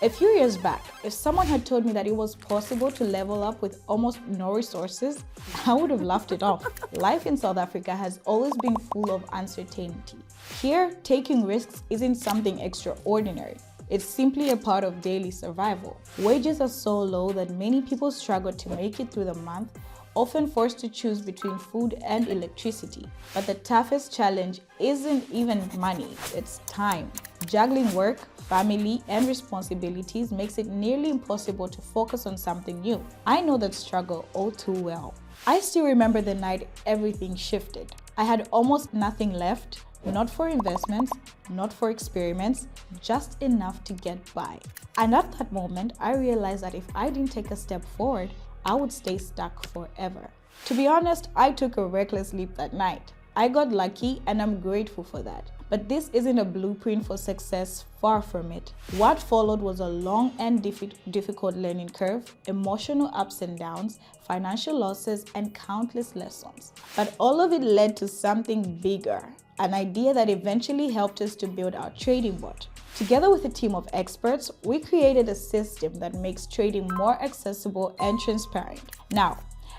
A few years back, if someone had told me that it was possible to level up with almost no resources, I would have laughed it off. Life in South Africa has always been full of uncertainty. Here, taking risks isn't something extraordinary. It's simply a part of daily survival. Wages are so low that many people struggle to make it through the month, often forced to choose between food and electricity. But the toughest challenge isn't even money, it's time. Juggling work, family, and responsibilities makes it nearly impossible to focus on something new. I know that struggle all too well. I still remember the night everything shifted. I had almost nothing left, not for investments, not for experiments, just enough to get by. And at that moment, I realized that if I didn't take a step forward, I would stay stuck forever. To be honest, I took a reckless leap that night. I got lucky and I'm grateful for that. But this isn't a blueprint for success, far from it. What followed was a long and difficult learning curve, emotional ups and downs, financial losses, and countless lessons. But all of it led to something bigger, an idea that eventually helped us to build our trading bot. Together with a team of experts, we created a system that makes trading more accessible and transparent. Now,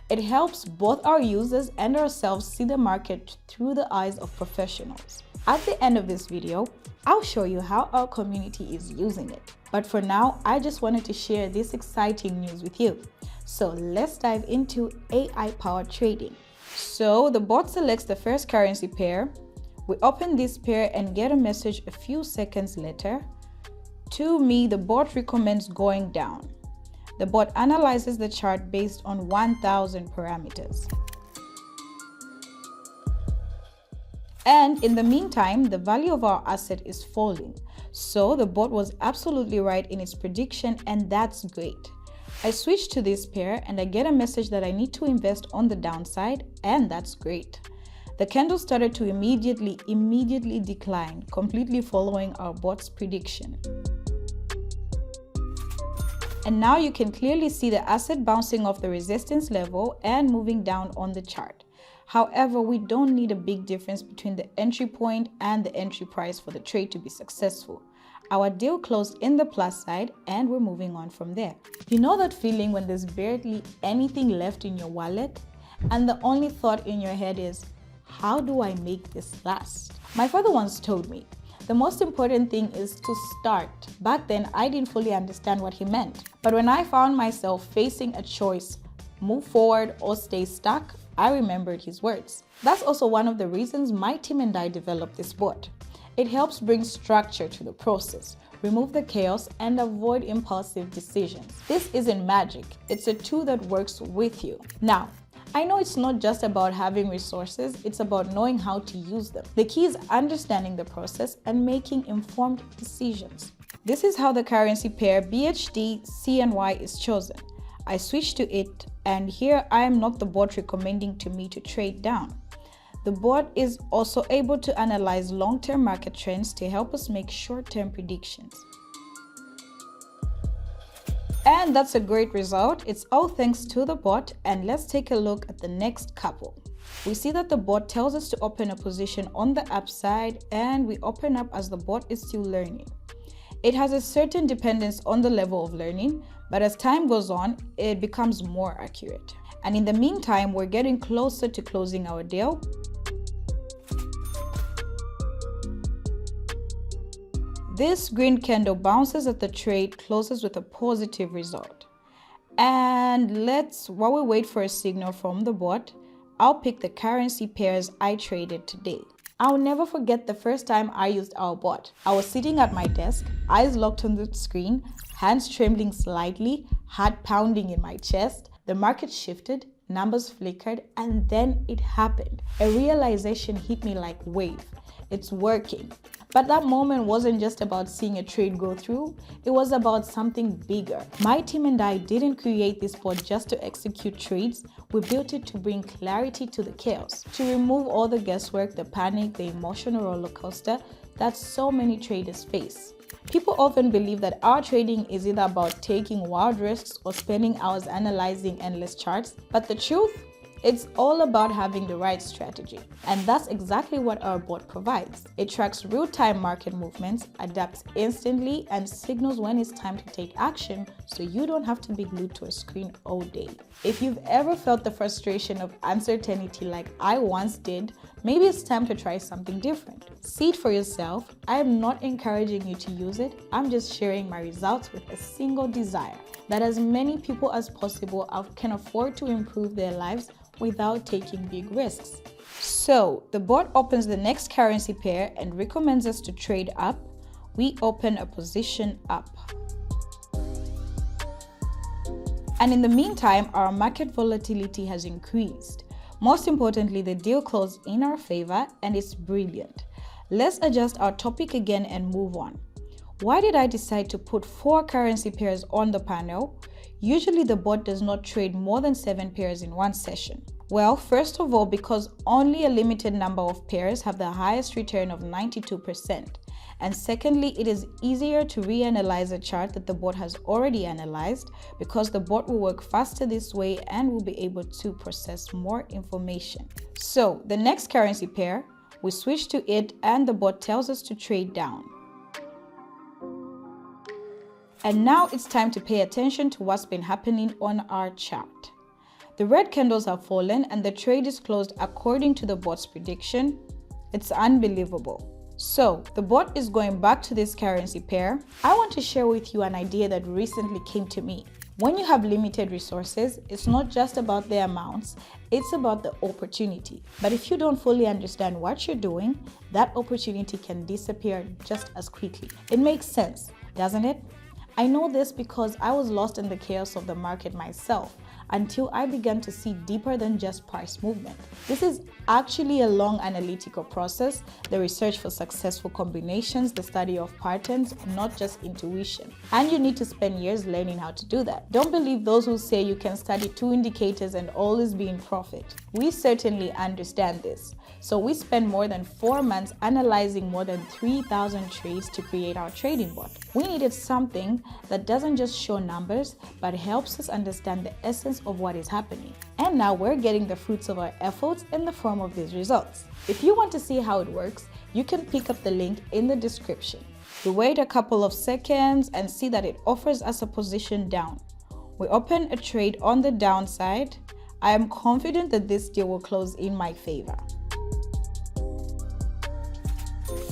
it helps both our users and ourselves see the market through the eyes of professionals. At the end of this video, I'll show you how our community is using it. But for now, I just wanted to share this exciting news with you. So let's dive into AI-powered trading. So the bot selects the first currency pair. We open this pair and get a message a few seconds later. To me, the bot recommends going down. The bot analyzes the chart based on 1,000 parameters. And in the meantime, the value of our asset is falling. So the bot was absolutely right in its prediction, and that's great. I switch to this pair and I get a message that I need to invest on the downside, and that's great. The candle started to immediately decline, completely following our bot's prediction. And now you can clearly see the asset bouncing off the resistance level and moving down on the chart. However, we don't need a big difference between the entry point and the entry price for the trade to be successful. Our deal closed in the plus side and we're moving on from there. You know that feeling when there's barely anything left in your wallet and the only thought in your head is, how do I make this last? My father once told me, the most important thing is to start. Back then, I didn't fully understand what he meant. But when I found myself facing a choice, move forward or stay stuck, I remembered his words. That's also one of the reasons my team and I developed this bot. It helps bring structure to the process, remove the chaos, and avoid impulsive decisions. This isn't magic, it's a tool that works with you. Now, I know it's not just about having resources, it's about knowing how to use them. The key is understanding the process and making informed decisions. This is how the currency pair BHD CNY is chosen. I switch to it, and here I am not the bot recommending to me to trade down. The bot is also able to analyze long-term market trends to help us make short-term predictions. And that's a great result. It's all thanks to the bot, and let's take a look at the next couple. We see that the bot tells us to open a position on the upside, and we open up as the bot is still learning. It has a certain dependence on the level of learning, but as time goes on, it becomes more accurate. And in the meantime, we're getting closer to closing our deal. This green candle bounces at the trade, closes with a positive result. And while we wait for a signal from the bot, I'll pick the currency pairs I traded today. I'll never forget the first time I used our bot. I was sitting at my desk, eyes locked on the screen, hands trembling slightly, heart pounding in my chest. The market shifted, numbers flickered, and then it happened. A realization hit me like a wave. It's working. But that moment wasn't just about seeing a trade go through, it was about something bigger. My team and I didn't create this bot just to execute trades, we built it to bring clarity to the chaos, to remove all the guesswork, the panic, the emotional roller coaster that so many traders face. People often believe that our trading is either about taking wild risks or spending hours analyzing endless charts, but the truth, It's all about having the right strategy. And that's exactly what our bot provides. It tracks real-time market movements, adapts instantly, and signals when it's time to take action so you don't have to be glued to a screen all day. If you've ever felt the frustration of uncertainty like I once did, maybe it's time to try something different. See it for yourself. I am not encouraging you to use it. I'm just sharing my results with a single desire that as many people as possible can afford to improve their lives without taking big risks. So the bot opens the next currency pair and recommends us to trade up. We open a position up. And in the meantime, our market volatility has increased. Most importantly, the deal closed in our favor and it's brilliant. Let's adjust our topic again and move on. Why did I decide to put 4 currency pairs on the panel? Usually the bot does not trade more than 7 pairs in one session. Well, first of all, because only a limited number of pairs have the highest return of 92%. And secondly, it is easier to reanalyze a chart that the bot has already analyzed because the bot will work faster this way and will be able to process more information. So the next currency pair, we switch to it and the bot tells us to trade down. And now it's time to pay attention to what's been happening on our chart. The red candles have fallen and the trade is closed according to the bot's prediction. It's unbelievable. So the bot is going back to this currency pair. I want to share with you an idea that recently came to me. When you have limited resources, it's not just about the amounts, it's about the opportunity. But if you don't fully understand what you're doing, that opportunity can disappear just as quickly. It makes sense, doesn't it? I know this because I was lost in the chaos of the market myself until I began to see deeper than just price movement. This is actually a long analytical process, the research for successful combinations, the study of patterns, not just intuition. And you need to spend years learning how to do that. Don't believe those who say you can study 2 indicators and always be in profit. We certainly understand this. So we spent more than 4 months analyzing more than 3,000 trades to create our trading bot. We needed something that doesn't just show numbers, but helps us understand the essence of what is happening. And now we're getting the fruits of our efforts in the form of these results. If you want to see how it works, you can pick up the link in the description. We wait a couple of seconds and see that it offers us a position down. We open a trade on the downside. I am confident that this deal will close in my favor.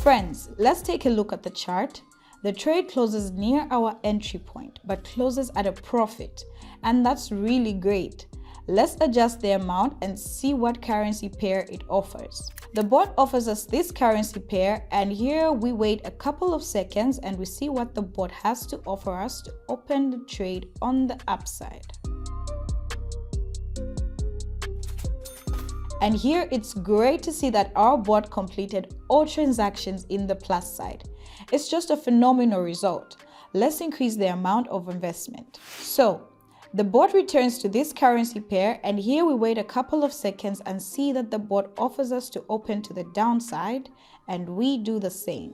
Friends, let's take a look at the chart. The trade closes near our entry point, but closes at a profit, and that's really great. Let's adjust the amount and see what currency pair it offers. The bot offers us this currency pair, and here we wait a couple of seconds and we see what the bot has to offer us to open the trade on the upside. And here it's great to see that our bot completed all transactions in the plus side. It's just a phenomenal result. Let's increase the amount of investment. So the bot returns to this currency pair, and here we wait a couple of seconds and see that the bot offers us to open to the downside, and we do the same.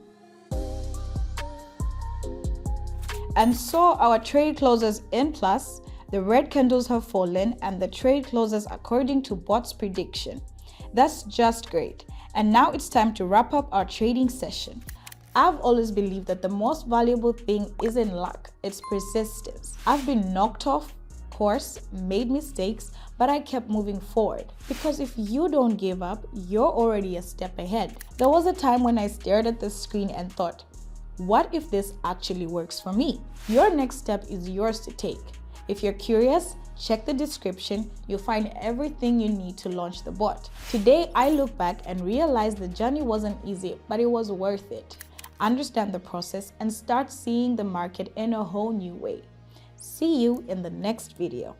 And so our trade closes in plus. The red candles have fallen and the trade closes according to bot's prediction. That's just great. And now it's time to wrap up our trading session. I've always believed that the most valuable thing isn't luck, it's persistence. I've been knocked off course, made mistakes, but I kept moving forward. Because if you don't give up, you're already a step ahead. There was a time when I stared at the screen and thought, what if this actually works for me? Your next step is yours to take. If you're curious, check the description. You'll find everything you need to launch the bot. Today, I look back and realize the journey wasn't easy, but it was worth it. Understand the process and start seeing the market in a whole new way. See you in the next video.